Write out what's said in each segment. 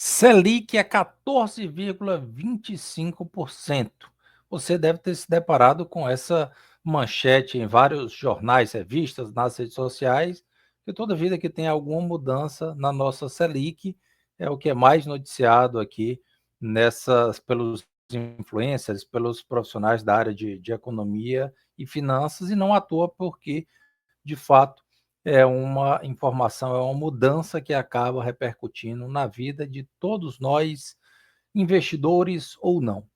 Selic é 14,25%. Você deve ter se deparado com essa manchete em vários jornais, revistas, nas redes sociais, que toda vida que tem alguma mudança na nossa Selic é o que é mais noticiado aqui pelos influencers, pelos profissionais da área de economia e finanças, e não à toa porque de fato, é uma informação, é uma mudança que acaba repercutindo na vida de todos nós, investidores ou não.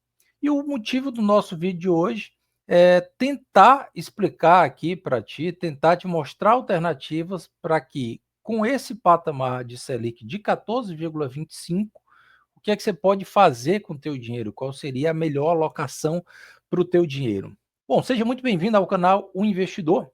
E o motivo do nosso vídeo de hoje é tentar explicar aqui para ti, tentar te mostrar alternativas para que, com esse patamar de Selic de 14,25, o que é que você pode fazer com o teu dinheiro? Qual seria a melhor alocação para o teu dinheiro? Bom, seja muito bem-vindo ao canal O Investidor.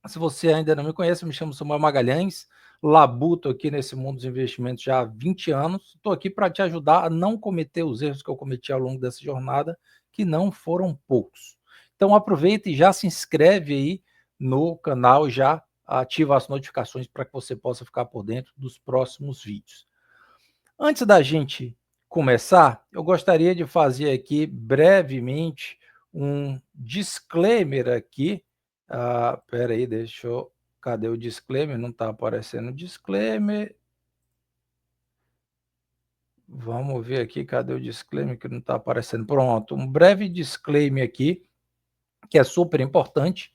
Se você ainda não me conhece, me chamo Samuel Magalhães, labuto aqui nesse mundo dos investimentos já há 20 anos. Estou aqui para te ajudar a não cometer os erros que eu cometi ao longo dessa jornada, que não foram poucos. Então aproveita e já se inscreve aí no canal, já ativa as notificações para que você possa ficar por dentro dos próximos vídeos. Antes da gente começar, eu gostaria de fazer aqui brevemente um disclaimer aqui. Espera aí, deixa eu. Cadê o disclaimer? Não está aparecendo o disclaimer. Vamos ver aqui, cadê o disclaimer que não está aparecendo? Pronto, um breve disclaimer aqui, que é super importante,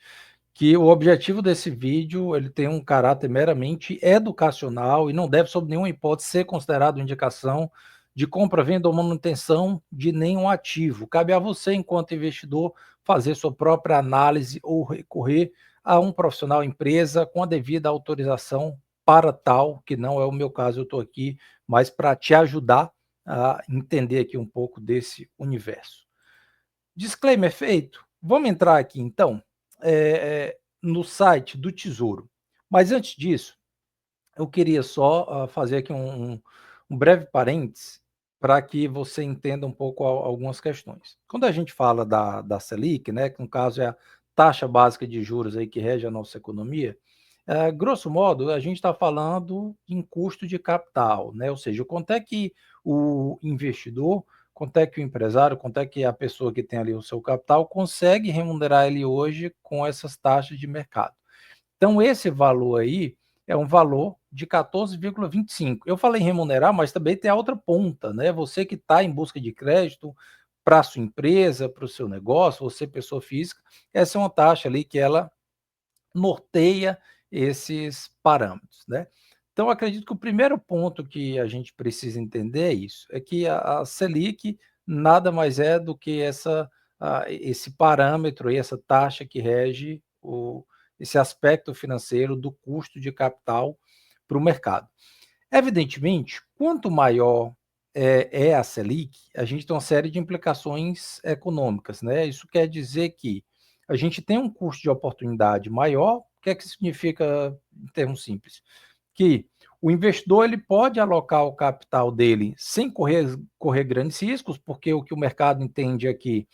que o objetivo desse vídeo ele tem um caráter meramente educacional e não deve, sob nenhuma hipótese, ser considerado indicação de compra, venda ou manutenção de nenhum ativo. Cabe a você, enquanto investidor, fazer sua própria análise ou recorrer a um profissional, empresa, com a devida autorização para tal, que não é o meu caso, eu estou aqui, mas para te ajudar a entender aqui um pouco desse universo. Disclaimer feito, vamos entrar aqui então no site do Tesouro. Mas antes disso, eu queria só fazer aqui um breve parênteses para que você entenda um pouco algumas questões. Quando a gente fala da Selic, né, que no caso é a taxa básica de juros aí que rege a nossa economia, grosso modo, a gente está falando em custo de capital, né? Ou seja, quanto é que o investidor, quanto é que o empresário, quanto é que a pessoa que tem ali o seu capital consegue remunerar ele hoje com essas taxas de mercado. Então, esse valor aí é um valor de 14,25. Eu falei em remunerar, mas também tem a outra ponta, né? Você que está em busca de crédito para a sua empresa, para o seu negócio, você, pessoa física, essa é uma taxa ali que ela norteia esses parâmetros, né? Então, acredito que o primeiro ponto que a gente precisa entender é isso, é que a Selic nada mais é do que esse parâmetro e essa taxa que rege esse aspecto financeiro do custo de capital para o mercado. Evidentemente, quanto maior é a Selic, a gente tem uma série de implicações econômicas, né? Isso quer dizer que a gente tem um custo de oportunidade maior. O que é que significa em termos simples? Que o investidor ele pode alocar o capital dele sem correr grandes riscos, porque o que o mercado entende é que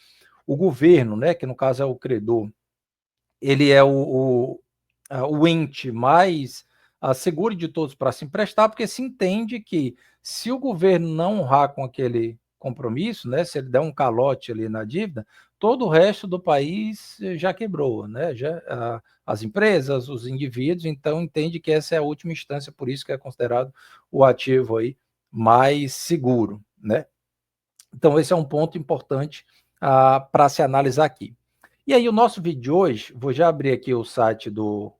o governo, né, que no caso é o credor, ele é o ente mais seguro de todos para se emprestar, porque se entende que se o governo não honrar com aquele compromisso, né, se ele der um calote ali na dívida, todo o resto do país já quebrou, né, as empresas, os indivíduos, então entende que essa é a última instância, por isso que é considerado o ativo aí mais seguro, né? Então esse é um ponto importante para se analisar aqui. E aí, o nosso vídeo de hoje, vou já abrir aqui o site do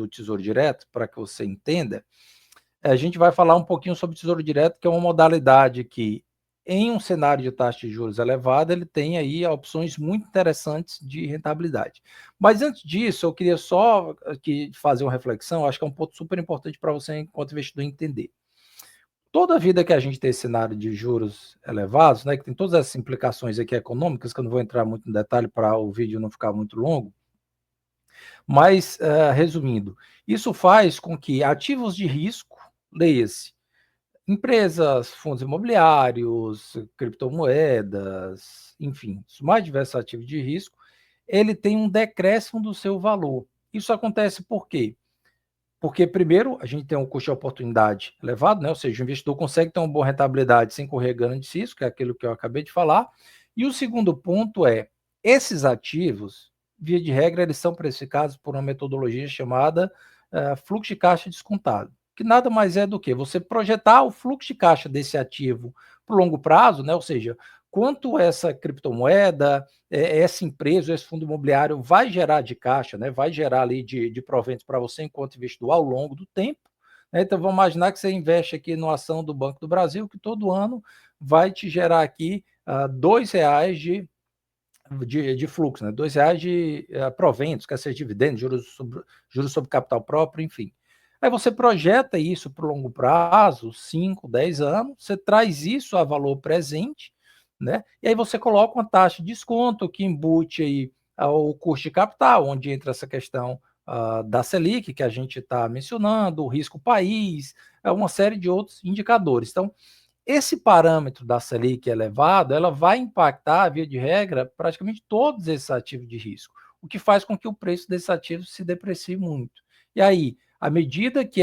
Tesouro Direto para que você entenda. A gente vai falar um pouquinho sobre o Tesouro Direto, que é uma modalidade que, em um cenário de taxa de juros elevada, ele tem aí opções muito interessantes de rentabilidade. Mas antes disso, eu queria só aqui fazer uma reflexão, acho que é um ponto super importante para você, enquanto investidor, entender. Toda a vida que a gente tem esse cenário de juros elevados, né, que tem todas essas implicações aqui econômicas, que eu não vou entrar muito em detalhe para o vídeo não ficar muito longo, mas, resumindo, isso faz com que ativos de risco, leia-se, empresas, fundos imobiliários, criptomoedas, enfim, os mais diversos ativos de risco, ele tem um decréscimo do seu valor. Isso acontece por quê? Porque, primeiro, a gente tem um custo de oportunidade elevado, né? Ou seja, o investidor consegue ter uma boa rentabilidade sem correr grandes riscos, que é aquilo que eu acabei de falar. E o segundo ponto é, esses ativos, via de regra, eles são precificados por uma metodologia chamada fluxo de caixa descontado, que nada mais é do que você projetar o fluxo de caixa desse ativo para o longo prazo, né? Ou seja, quanto essa criptomoeda, essa empresa, esse fundo imobiliário vai gerar de caixa, né? Vai gerar ali de proventos para você enquanto investidor ao longo do tempo. Né? Então, vamos imaginar que você investe aqui numa ação do Banco do Brasil, que todo ano vai te gerar aqui R$ 2 de fluxo, né? R$ 2 de proventos, quer seja dividendos, juros sobre capital próprio, enfim. Aí você projeta isso para o longo prazo, 5, 10 anos, você traz isso a valor presente, né? E aí você coloca uma taxa de desconto que embute aí o custo de capital, onde entra essa questão da Selic, que a gente está mencionando, o risco país, uma série de outros indicadores. Então, esse parâmetro da Selic elevado, ela vai impactar, via de regra, praticamente todos esses ativos de risco, o que faz com que o preço desses ativos se deprecie muito. E aí, à medida que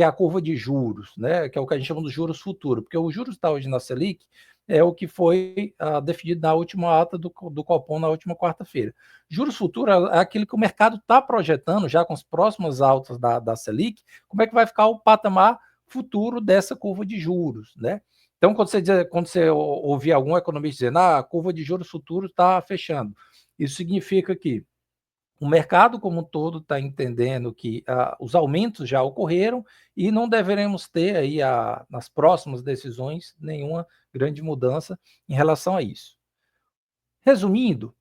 a curva de juros, né, que é o que a gente chama de juros futuro, porque o juros está hoje na Selic, é o que foi definido na última ata do Copom na última quarta-feira. Juros futuro é aquilo que o mercado está projetando, já com as próximas altas da Selic, como é que vai ficar o patamar futuro dessa curva de juros, né? Então, quando você ouvir algum economista dizendo a curva de juros futuro está fechando, isso significa que o mercado como um todo está entendendo que os aumentos já ocorreram e não deveremos ter aí nas próximas decisões nenhuma grande mudança em relação a isso. Resumindo,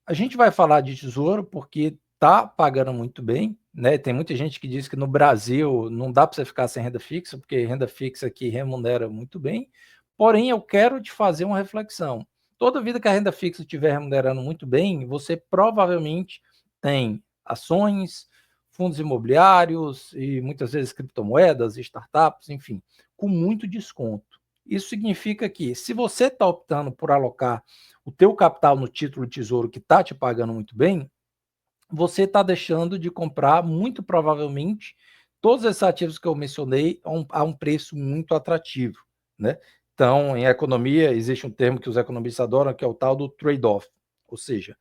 a gente vai falar de tesouro porque está pagando muito bem, né? Tem muita gente que diz que no Brasil não dá para você ficar sem renda fixa, porque renda fixa aqui remunera muito bem. Porém, eu quero te fazer uma reflexão. Toda vida que a renda fixa estiver remunerando muito bem, você provavelmente tem ações, fundos imobiliários e muitas vezes criptomoedas, startups, enfim, com muito desconto. Isso significa que se você está optando por alocar o teu capital no título tesouro que está te pagando muito bem, você está deixando de comprar, muito provavelmente, todos esses ativos que eu mencionei a um preço muito atrativo, né? Então, em economia, existe um termo que os economistas adoram, que é o tal do trade-off, ou seja,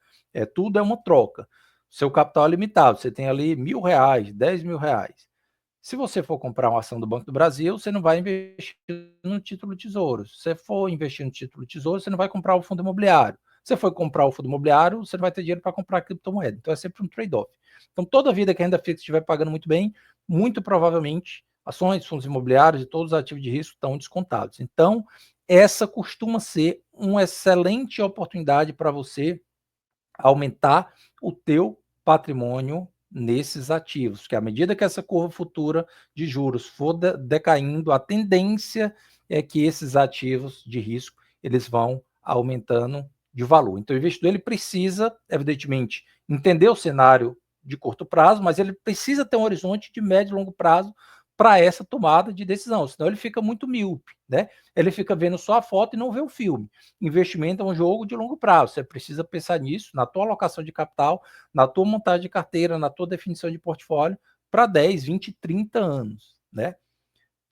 tudo é uma troca. Seu capital é limitado, você tem ali R$ 1.000, R$ 10.000. Se você for comprar uma ação do Banco do Brasil, você não vai investir no título tesouro. Se você for investir no título tesouro, você não vai comprar o fundo imobiliário. Se você for comprar o fundo imobiliário, você não vai ter dinheiro para comprar criptomoeda. Então é sempre um trade-off. Então, toda vida que a renda fixa estiver pagando muito bem, muito provavelmente ações, fundos imobiliários e todos os ativos de risco estão descontados. Então, essa costuma ser uma excelente oportunidade para você aumentar o teu patrimônio nesses ativos, que à medida que essa curva futura de juros for decaindo, a tendência é que esses ativos de risco eles vão aumentando de valor. Então, o investidor ele precisa, evidentemente, entender o cenário de curto prazo, mas ele precisa ter um horizonte de médio e longo prazo para essa tomada de decisão, senão ele fica muito míope, né? Ele fica vendo só a foto e não vê o filme. Investimento é um jogo de longo prazo. Você precisa pensar nisso, na tua alocação de capital, na tua montagem de carteira, na tua definição de portfólio para 10, 20, 30 anos, né?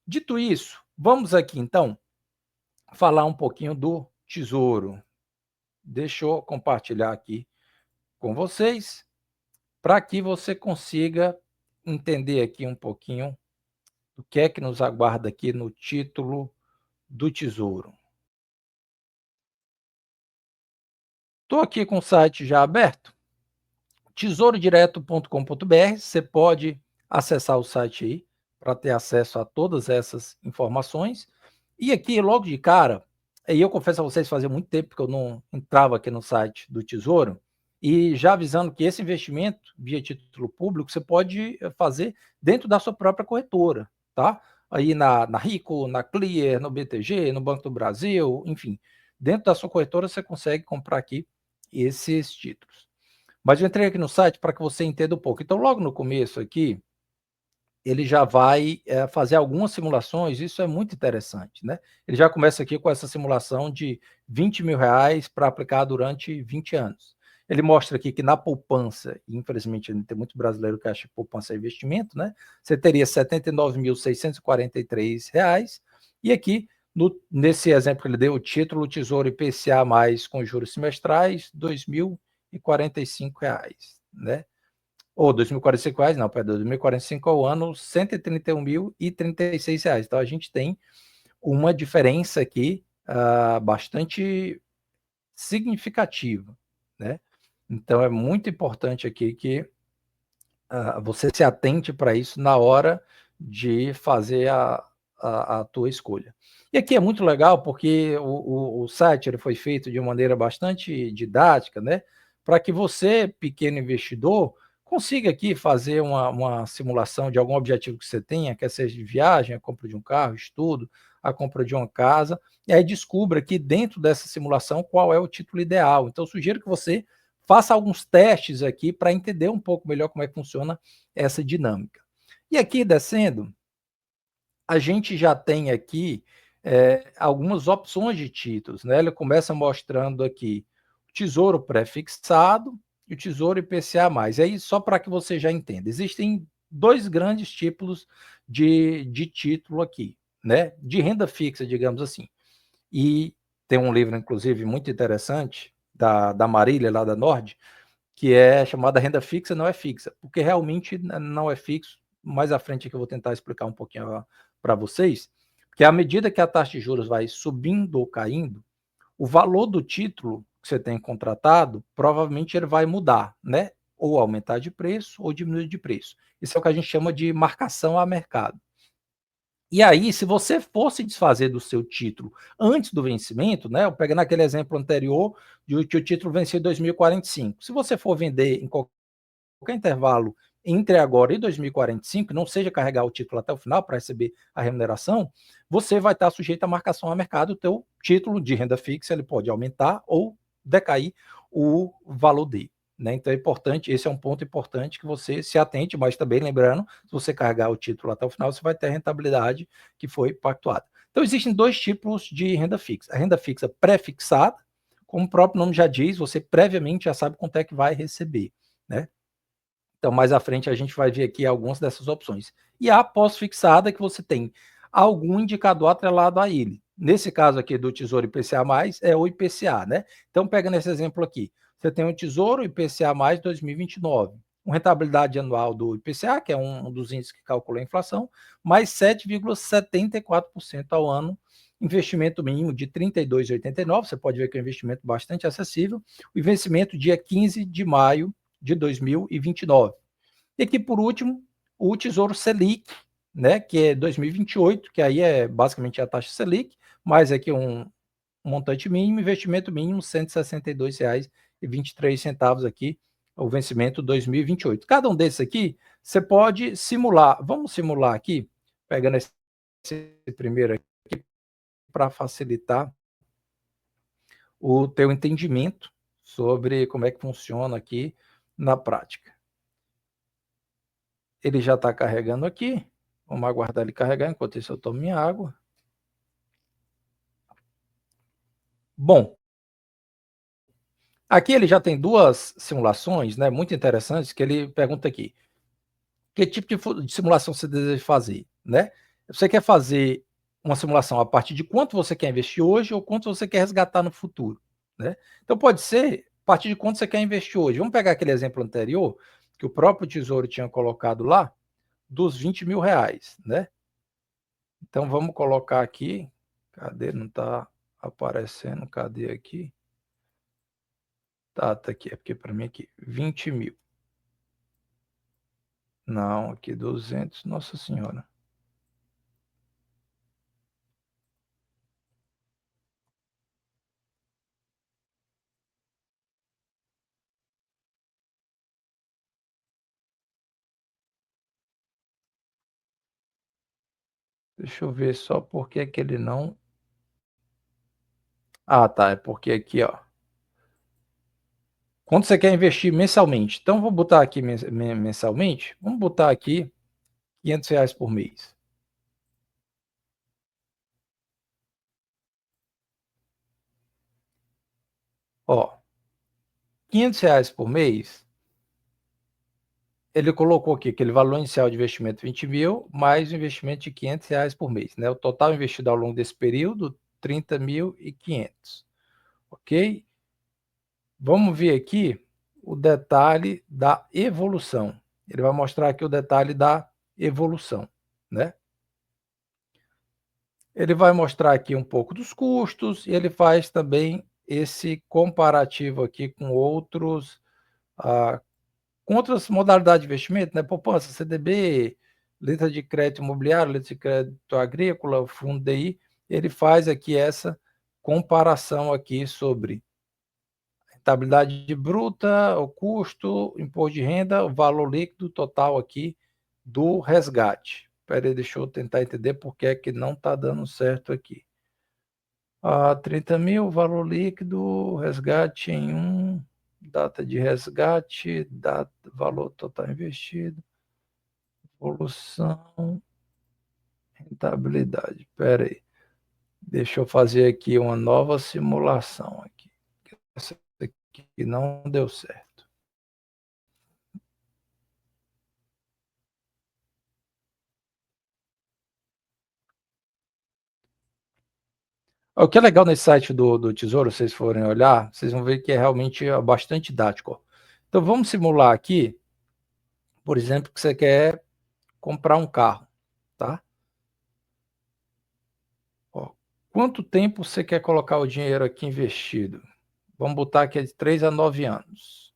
Dito isso, vamos aqui então falar um pouquinho do tesouro. Deixa eu compartilhar aqui com vocês para que você consiga entender aqui um pouquinho do que é que nos aguarda aqui no título do tesouro. Estou aqui com o site já aberto, tesourodireto.com.br. Você pode acessar o site aí para ter acesso a todas essas informações. E aqui, logo de cara, aí eu confesso a vocês, fazia muito tempo que eu não entrava aqui no site do Tesouro, e já avisando que esse investimento via título público você pode fazer dentro da sua própria corretora, tá? Aí na Rico, na Clear, no BTG, no Banco do Brasil, enfim, dentro da sua corretora você consegue comprar aqui esses títulos. Mas eu entrei aqui no site para que você entenda um pouco. Então, logo no começo aqui, ele já vai fazer algumas simulações, isso é muito interessante, né? Ele já começa aqui com essa simulação de R$ 20.000 para aplicar durante 20 anos. Ele mostra aqui que na poupança, e infelizmente tem muito brasileiro que acha que poupança é investimento, né? Você teria R$ 79.643, e aqui, nesse exemplo que ele deu, o título Tesouro IPCA mais com juros semestrais, R$ 2.045, né? Ou R$ 2.045, não, perdão, 2.045 ao ano, R$ 131.036. Então a gente tem uma diferença aqui bastante significativa, né? Então é muito importante aqui que você se atente para isso na hora de fazer a tua escolha. E aqui é muito legal porque o site ele foi feito de uma maneira bastante didática, né? Para que você, pequeno investidor, consiga aqui fazer uma simulação de algum objetivo que você tenha, quer seja de viagem, a compra de um carro, estudo, a compra de uma casa, e aí descubra aqui dentro dessa simulação qual é o título ideal. Então, eu sugiro que você faça alguns testes aqui para entender um pouco melhor como é que funciona essa dinâmica. E aqui descendo, a gente já tem aqui algumas opções de títulos, né? Ele começa mostrando aqui o Tesouro Pré-fixado e o Tesouro IPCA+. E aí, só para que você já entenda, existem dois grandes tipos de título aqui, né? De renda fixa, digamos assim. E tem um livro, inclusive, muito interessante, da Marília, lá da Nord, que é chamada renda fixa não é fixa, porque realmente não é fixo. Mais à frente que eu vou tentar explicar um pouquinho para vocês, que à medida que a taxa de juros vai subindo ou caindo, o valor do título que você tem contratado, provavelmente ele vai mudar, né? Ou aumentar de preço ou diminuir de preço. Isso é o que a gente chama de marcação a mercado. E aí, se você fosse desfazer do seu título antes do vencimento, né? Eu pego naquele exemplo anterior de que o título vencia em 2045. Se você for vender em qualquer intervalo entre agora e 2045, não seja carregar o título até o final para receber a remuneração, você vai estar sujeito à marcação a mercado. O teu título de renda fixa ele pode aumentar ou decair o valor dele. Né? Então é importante, esse é um ponto importante que você se atente, mas também lembrando, se você carregar o título até o final, você vai ter a rentabilidade que foi pactuada. Então existem dois tipos de renda fixa. A renda fixa pré-fixada, como o próprio nome já diz, você previamente já sabe quanto é que vai receber. Né? Então, mais à frente, a gente vai ver aqui algumas dessas opções. E a pós-fixada, que você tem algum indicador atrelado a ele. Nesse caso aqui do Tesouro IPCA+, é o IPCA, né? Então, pega nesse exemplo aqui. Você tem o Tesouro IPCA+, 2029. Uma rentabilidade anual do IPCA, que é um dos índices que calcula a inflação, mais 7,74% ao ano. Investimento mínimo de R$ 32,89. Você pode ver que é um investimento bastante acessível. O vencimento dia 15 de maio de 2029. E aqui, por último, o Tesouro Selic, né, que é 2028, que aí é basicamente a taxa Selic, mais aqui um montante mínimo, investimento mínimo R$ 162,23 aqui, o vencimento 2028. Cada um desses aqui, você pode simular. Vamos simular aqui, pegando esse primeiro aqui, para facilitar o teu entendimento sobre como é que funciona aqui na prática. Ele já está carregando aqui. Vamos aguardar ele carregar, enquanto isso eu tomo minha água. Bom, aqui ele já tem duas simulações, né, muito interessantes, que ele pergunta aqui. Que tipo de simulação você deseja fazer? Né? Você quer fazer uma simulação a partir de quanto você quer investir hoje ou quanto você quer resgatar no futuro? Né? Então pode ser a partir de quanto você quer investir hoje. Vamos pegar aquele exemplo anterior, que o próprio Tesouro tinha colocado lá, dos R$ 20.000, né? Então vamos colocar aqui. Cadê? Não está aparecendo. Cadê aqui? Tá aqui. É porque para mim aqui, 20.000. Não, aqui 200. Nossa Senhora. Deixa eu ver só por que que ele não. Ah, tá. É porque aqui, ó. Quanto você quer investir mensalmente? Então, vou botar aqui mensalmente. Vamos botar aqui R$ 500 por mês. Ó, R$ 500 por mês, ele colocou aqui aquele valor inicial de investimento 20 mil, mais o investimento de R$ 500 por mês, né? O total investido ao longo desse período, 30.500, ok? Vamos ver aqui o detalhe da evolução. Ele vai mostrar aqui o detalhe da evolução, né? Ele vai mostrar aqui um pouco dos custos e ele faz também esse comparativo aqui ah, com outras modalidades de investimento, né? Poupança, CDB, letra de crédito imobiliário, letra de crédito agrícola, fundo DI. Ele faz aqui essa comparação aqui sobre rentabilidade bruta, o custo, imposto de renda, o valor líquido total aqui do resgate. Espera aí, deixa eu tentar entender por que é que não está dando certo aqui. 30 mil, valor líquido, resgate em data de resgate, valor total investido, evolução, rentabilidade. Espera aí, deixa eu fazer aqui uma nova simulação aqui. Essa aqui não deu certo. O que é legal nesse site do Tesouro, se vocês forem olhar, vocês vão ver que é realmente bastante didático. Então vamos simular aqui, por exemplo, que você quer comprar um carro, tá? Ó, quanto tempo você quer colocar o dinheiro aqui investido? Vamos botar aqui de 3 a 9 anos.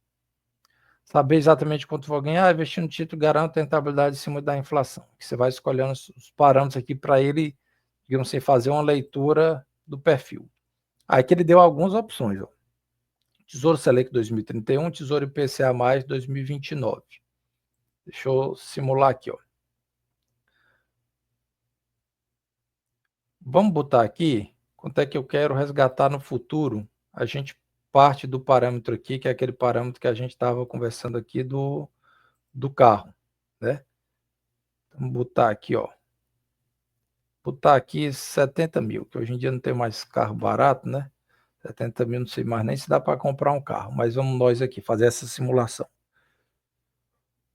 Saber exatamente quanto vou ganhar, investir no título garante rentabilidade acima da inflação. Que você vai escolhendo os parâmetros aqui para ele, digamos assim, fazer uma leitura do perfil. Aí que ele deu algumas opções, ó. Tesouro Selic 2031, Tesouro IPCA mais 2029. Deixa eu simular aqui, ó. Vamos botar aqui quanto é que eu quero resgatar no futuro. A gente parte do parâmetro aqui, que é aquele parâmetro que a gente estava conversando aqui do carro, né? Vamos botar aqui, ó. Botar aqui 70 mil, que hoje em dia não tem mais carro barato, né? 70 mil, não sei mais nem se dá para comprar um carro, mas vamos nós aqui fazer essa simulação.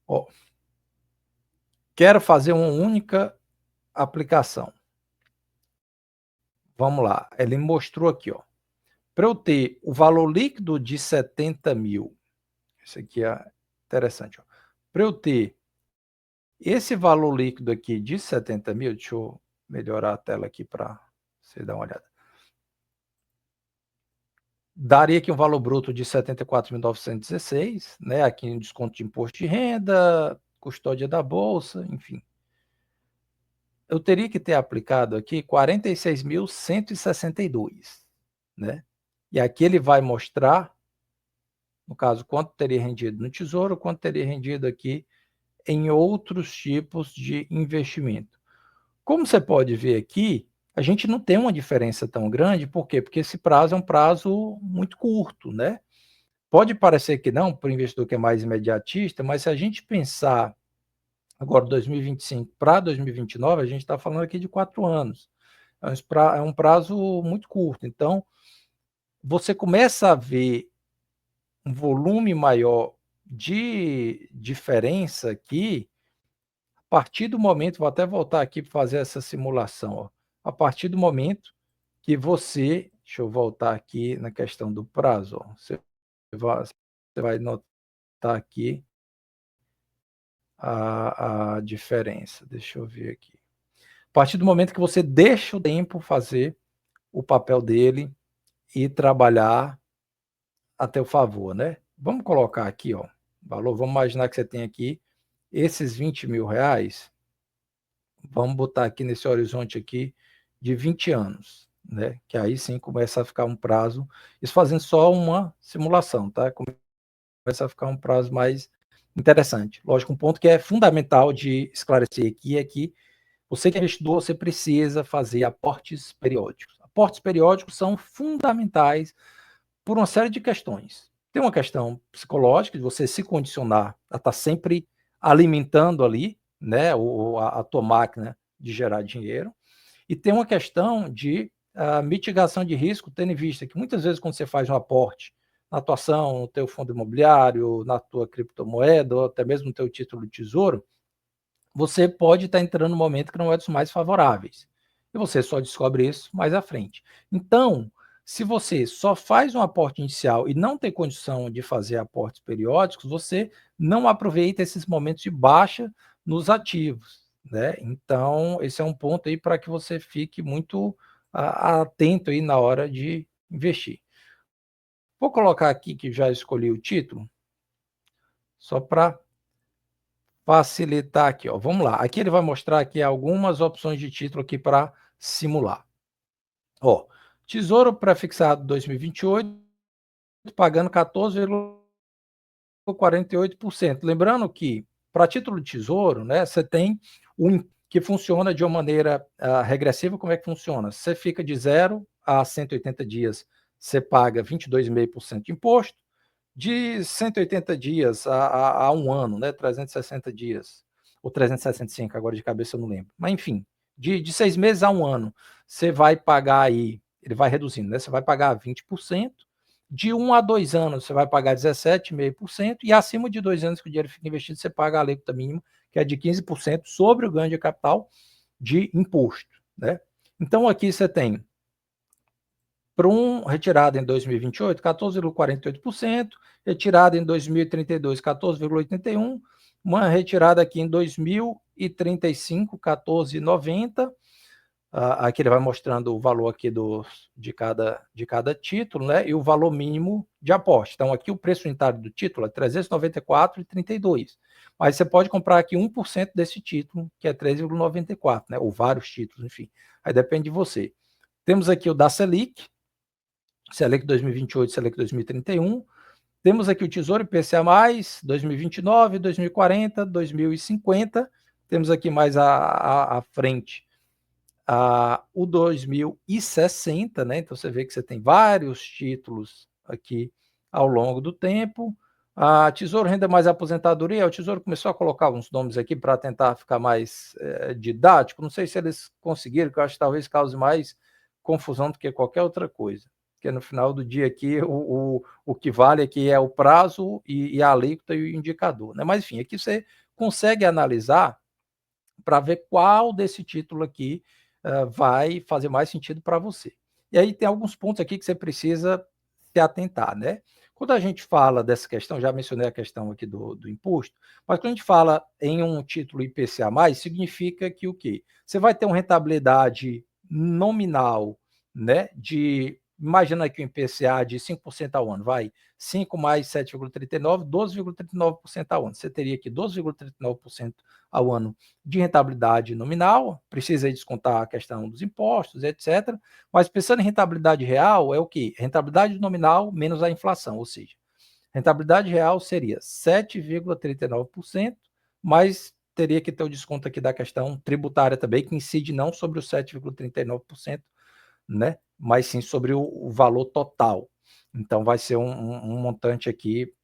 Ó, quero fazer uma única aplicação. Vamos lá, ele mostrou aqui, ó. Para eu ter o valor líquido de 70 mil, isso aqui é interessante, ó. Para eu ter esse valor líquido aqui de 70 mil, deixa eu melhorar a tela aqui para você dar uma olhada. Daria aqui um valor bruto de 74.916, né? Aqui um desconto de imposto de renda, custódia da bolsa, enfim. Eu teria que ter aplicado aqui 46.162, né? E aqui ele vai mostrar, no caso, quanto teria rendido no Tesouro, quanto teria rendido aqui em outros tipos de investimento. Como você pode ver aqui, a gente não tem uma diferença tão grande, por quê? Porque esse prazo é um prazo muito curto, né? Pode parecer que não, para o investidor que é mais imediatista, mas se a gente pensar agora 2025 para 2029, a gente está falando aqui de 4 anos. É um prazo muito curto. Então, você começa a ver um volume maior de diferença aqui, a partir do momento, vou até voltar aqui para fazer essa simulação, ó. A partir do momento que deixa eu voltar aqui na questão do prazo, ó. Você vai notar aqui a diferença. Deixa eu ver aqui. A partir do momento que você deixa o tempo fazer o papel dele e trabalhar a teu favor, né? Vamos colocar aqui, ó, valor. Vamos imaginar que você tem aqui esses 20 mil reais. Vamos botar aqui nesse horizonte aqui de 20 anos, né? Que aí sim começa a ficar um prazo. Isso fazendo só uma simulação, tá? Começa a ficar um prazo mais interessante. Lógico, um ponto que é fundamental de esclarecer aqui é que você que é investidor, você precisa fazer aportes periódicos. Aportes periódicos são fundamentais por uma série de questões. Tem uma questão psicológica, de você se condicionar a estar sempre alimentando ali, né, a tua máquina de gerar dinheiro. E tem uma questão de mitigação de risco, tendo em vista que muitas vezes quando você faz um aporte na tua ação, no teu fundo imobiliário, na tua criptomoeda, ou até mesmo no teu título de tesouro, você pode estar entrando no momento que não é dos mais favoráveis. E você só descobre isso mais à frente. Então, se você só faz um aporte inicial e não tem condição de fazer aportes periódicos, você não aproveita esses momentos de baixa nos ativos, né? Então, esse é um ponto aí para que você fique muito atento aí na hora de investir. Vou colocar aqui que já escolhi o título, só para facilitar aqui, ó. Vamos lá. Aqui ele vai mostrar aqui algumas opções de título aqui para simular. Ó, Tesouro Prefixado 2028, pagando 14,48%. Lembrando que para título de tesouro, né, você tem um que funciona de uma maneira regressiva. Como é que funciona? Você fica de 0 a 180 dias, você paga 22,5% de imposto. De 180 dias a um ano, né, 360 dias, ou 365, agora de cabeça eu não lembro. Mas enfim, de 6 meses a um ano, você vai pagar aí, ele vai reduzindo, né? Você vai pagar 20%, de 1 a 2 anos você vai pagar 17,5%, e acima de 2 anos que o dinheiro fica investido, você paga a alíquota mínima, que é de 15% sobre o ganho de capital de imposto, né? Então aqui você tem para um retirado em 2028, 14,48%, retirada em 2032, 14,81%, uma retirada aqui em 2035, 14,90%. Aqui ele vai mostrando o valor aqui de cada título, né? E o valor mínimo de aporte. Então, aqui o preço unitário do título é R$ 394,32. Mas você pode comprar aqui 1% desse título, que é 3,94, né? Ou vários títulos, enfim. Aí depende de você. Temos aqui o da Selic 2028, Selic 2031. Temos aqui o Tesouro IPCA+, 2029, 2040, 2050. Temos aqui mais à frente o 2060, né? Então você vê que você tem vários títulos aqui ao longo do tempo. A Tesouro Renda Mais Aposentadoria, o Tesouro começou a colocar uns nomes aqui para tentar ficar mais didático. Não sei se eles conseguiram, que eu acho que talvez cause mais confusão do que qualquer outra coisa. Porque no final do dia aqui, o que vale aqui é o prazo e a alíquota e o indicador, né? Mas enfim, aqui você consegue analisar para ver qual desse título aqui vai fazer mais sentido para você. E aí tem alguns pontos aqui que você precisa se atentar, né? Quando a gente fala dessa questão, já mencionei a questão aqui do imposto, mas quando a gente fala em um título IPCA+, significa que o quê? Você vai ter uma rentabilidade nominal, né, imagina aqui o IPCA de 5% ao ano, vai, 5 mais 7,39, 12,39% ao ano. Você teria aqui 12,39% ao ano de rentabilidade nominal, precisa descontar a questão dos impostos, etc. Mas pensando em rentabilidade real, é o quê? Rentabilidade nominal menos a inflação, ou seja, rentabilidade real seria 7,39%, mas teria que ter o desconto aqui da questão tributária também, que incide não sobre os 7,39%, né? Mas sim sobre o valor total. Então vai ser um montante aqui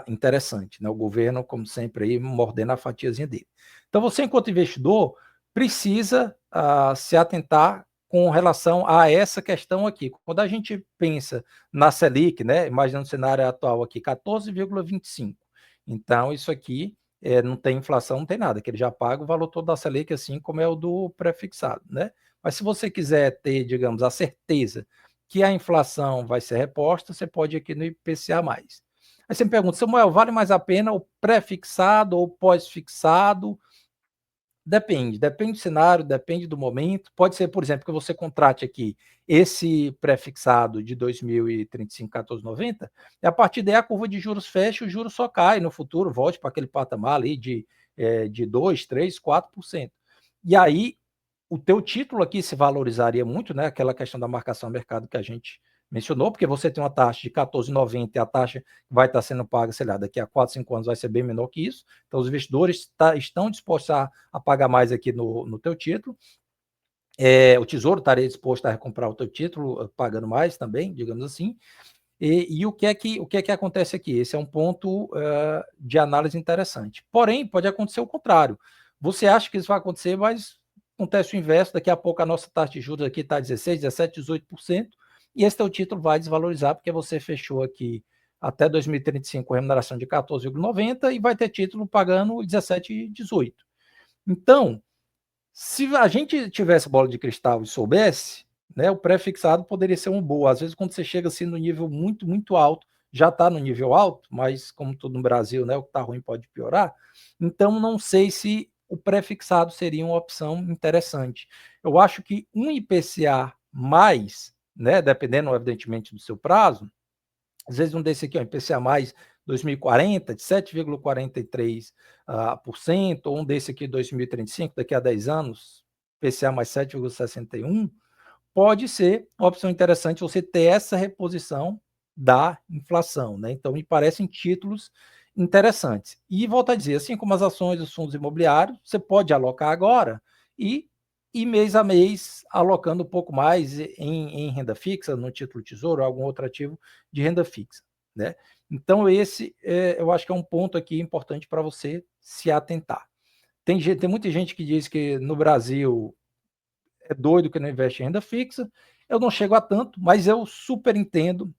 interessante, né? O governo, como sempre, aí, mordendo a fatiazinha dele. Então, você, enquanto investidor, precisa se atentar com relação a essa questão aqui. Quando a gente pensa na Selic, né? Imaginando o cenário atual aqui, 14,25. Então, isso aqui não tem inflação, não tem nada, que ele já paga o valor todo da Selic, assim como é o do prefixado, né? Mas se você quiser ter, digamos, a certeza que a inflação vai ser reposta, você pode ir aqui no IPCA+. Aí você me pergunta, Samuel, vale mais a pena o pré-fixado ou pós-fixado? Depende do cenário, depende do momento. Pode ser, por exemplo, que você contrate aqui esse pré-fixado de 2035, 14,90, e a partir daí a curva de juros fecha, o juro só cai no futuro, volte para aquele patamar ali de 2, 3, 4%. E aí o teu título aqui se valorizaria muito, né? Aquela questão da marcação a mercado que a gente mencionou, porque você tem uma taxa de 14,90 e a taxa que vai estar sendo paga, sei lá, daqui a 4, 5 anos vai ser bem menor que isso. Então, os investidores estão dispostos a pagar mais aqui no teu título. O Tesouro estaria disposto a recomprar o teu título, pagando mais também, digamos assim. E o que é que acontece aqui? Esse é um ponto de análise interessante. Porém, pode acontecer o contrário. Você acha que isso vai acontecer, mas acontece o inverso. Daqui a pouco a nossa taxa de juros aqui está 16, 17, 18%. e esse teu título vai desvalorizar, porque você fechou aqui até 2035 remuneração de 14,90 e vai ter título pagando 17,18. Então, se a gente tivesse bola de cristal e soubesse, né, o pré-fixado poderia ser um boa. Às vezes, quando você chega assim no nível muito, muito alto, já está no nível alto, mas como tudo no Brasil, né, o que está ruim pode piorar. Então, não sei se o pré-fixado seria uma opção interessante. Eu acho que um IPCA mais, né, dependendo, evidentemente, do seu prazo, às vezes um desse aqui, ó, IPCA mais 2040, de 7,43%, por cento, ou um desse aqui 2035, daqui a 10 anos, IPCA mais 7,61%, pode ser uma opção interessante você ter essa reposição da inflação, né? Então, me parecem títulos interessantes. E volto a dizer, assim como as ações dos fundos imobiliários, você pode alocar agora e ir mês a mês alocando um pouco mais em renda fixa, no título tesouro, ou algum outro ativo de renda fixa, né? Então, esse eu acho que é um ponto aqui importante para você se atentar. Tem muita gente que diz que no Brasil é doido que não investe em renda fixa. Eu não chego a tanto, mas eu super entendo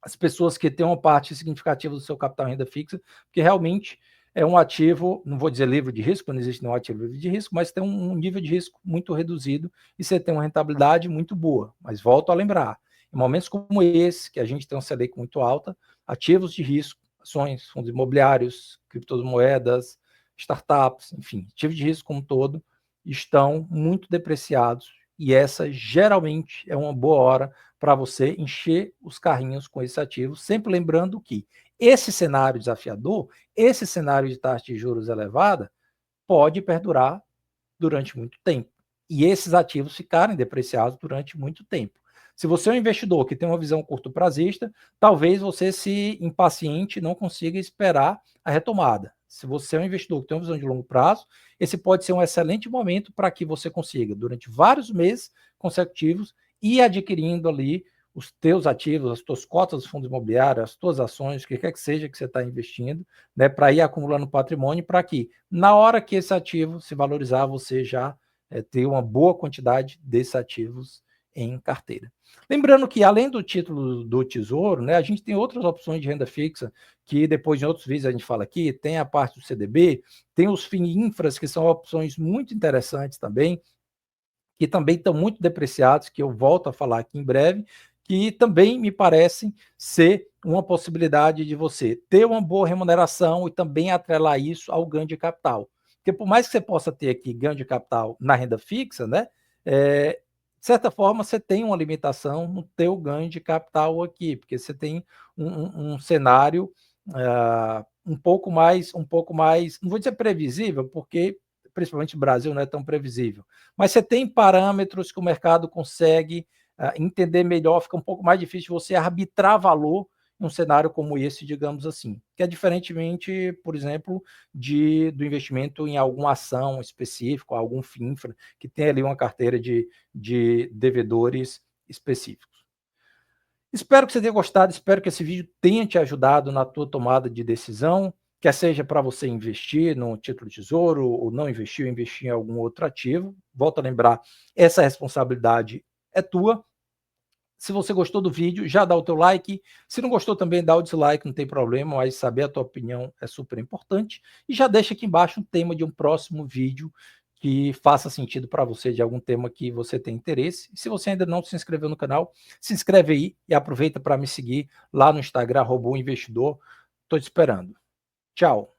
as pessoas que têm uma parte significativa do seu capital em renda fixa, porque realmente é um ativo, não vou dizer livre de risco, não existe nenhum ativo livre de risco, mas tem um nível de risco muito reduzido e você tem uma rentabilidade muito boa. Mas volto a lembrar, em momentos como esse, que a gente tem uma Selic muito alta, ativos de risco, ações, fundos imobiliários, criptomoedas, startups, enfim, ativos de risco como um todo, estão muito depreciados e essa geralmente é uma boa hora para você encher os carrinhos com esse ativo, sempre lembrando que esse cenário desafiador, esse cenário de taxa de juros elevada, pode perdurar durante muito tempo. E esses ativos ficarem depreciados durante muito tempo. Se você é um investidor que tem uma visão curto-prazista, talvez você se impaciente e não consiga esperar a retomada. Se você é um investidor que tem uma visão de longo prazo, esse pode ser um excelente momento para que você consiga, durante vários meses consecutivos, ir adquirindo ali os teus ativos, as tuas cotas dos fundos imobiliários, as tuas ações, o que quer que seja que você está investindo, né, para ir acumulando patrimônio, para que, na hora que esse ativo se valorizar, você já ter uma boa quantidade desses ativos em carteira. Lembrando que, além do título do Tesouro, né, a gente tem outras opções de renda fixa, que depois em outros vídeos a gente fala aqui, tem a parte do CDB, tem os FIINFRAs, que são opções muito interessantes também, que também estão muito depreciados, que eu volto a falar aqui em breve, que também me parecem ser uma possibilidade de você ter uma boa remuneração e também atrelar isso ao ganho de capital. Porque por mais que você possa ter aqui ganho de capital na renda fixa, né, de certa forma você tem uma limitação no teu ganho de capital aqui, porque você tem um cenário um pouco mais, não vou dizer previsível, porque principalmente no Brasil não é tão previsível, mas você tem parâmetros que o mercado consegue entender melhor, fica um pouco mais difícil você arbitrar valor em um cenário como esse, digamos assim, que é diferentemente, por exemplo, do investimento em alguma ação específica, algum FINFRA, que tem ali uma carteira de devedores específicos. Espero que você tenha gostado, espero que esse vídeo tenha te ajudado na tua tomada de decisão, quer seja para você investir no título de tesouro ou não investir, ou investir em algum outro ativo. Volto a lembrar, essa responsabilidade é tua. Se você gostou do vídeo, já dá o teu like. Se não gostou também, dá o dislike, não tem problema, mas saber a tua opinião é super importante. E já deixa aqui embaixo um tema de um próximo vídeo que faça sentido para você, de algum tema que você tem interesse. E se você ainda não se inscreveu no canal, se inscreve aí e aproveita para me seguir lá no Instagram, @investidor. Estou te esperando. Tchau.